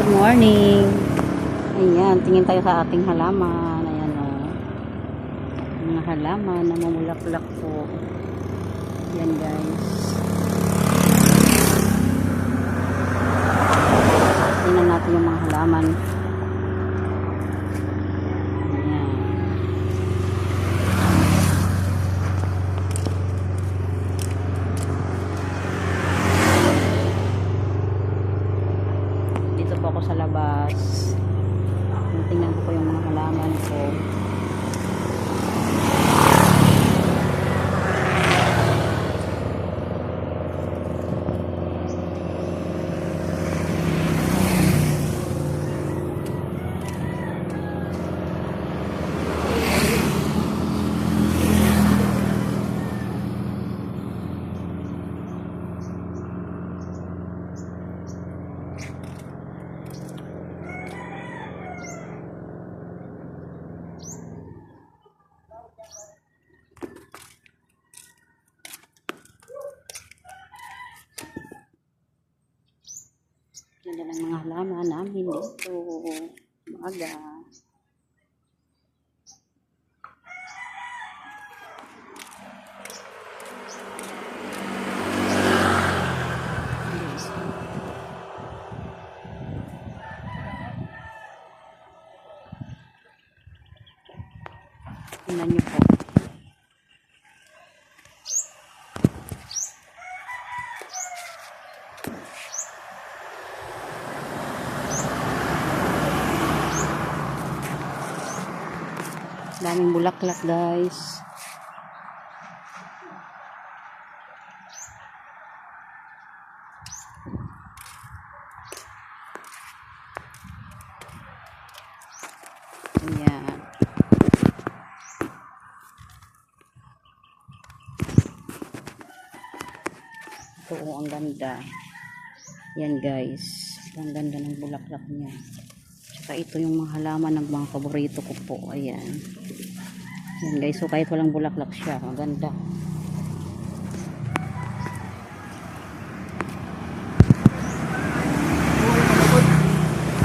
Good morning. Ayan, tingin tayo sa ating halaman. Ayan o. Mga halaman na mamulaklak po. Ayan guys. Tingnan natin yung mga halaman. Ayan. Dito po ako sa labas. Tingnan ko yung mga halaman ko. Yan ang mga halaman namin dito. Maaga. Tingnan niyo po. Daming bulaklak guys. Ayan. Ito ang ganda. Yan guys. Ang ganda ng bulaklak niya. Tsaka ito yung mga halaman ng mga paborito ko po. Ayan. Yan guys. So kahit walang bulaklak siya. Ang ganda.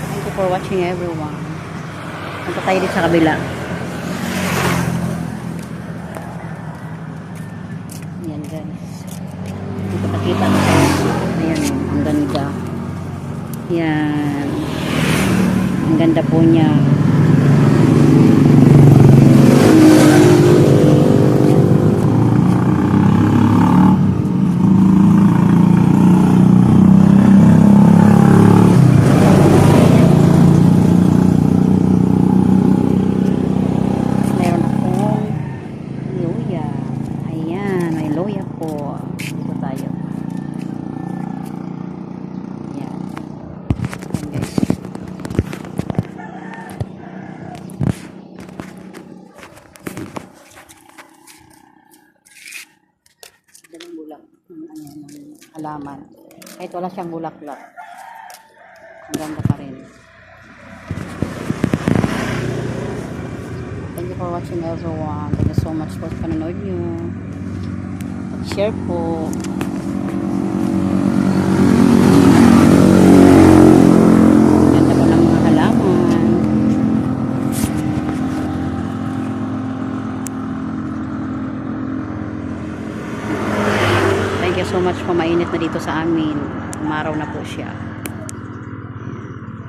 Thank you for watching everyone. Punta tayo dito sa kabila. Ayan guys. Dito nakita ko. Ayan. Ang ganda. Yan. Ang ganda po niya. Meron akong loya. Ayan. May loya po. Dito tayo. Ayan. Ayan guys. Dalang bulak ng halaman. Kahit wala siyang bulaklak. Ang ganda pa rin. Thank you for watching everyone. Thank you so much for panonood nyo. Share po. Ganda po ng mga halaman. Thank you so much po. Mainit na dito sa amin. Umaraw na po siya.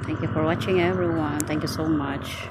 Thank you for watching everyone. Thank you so much.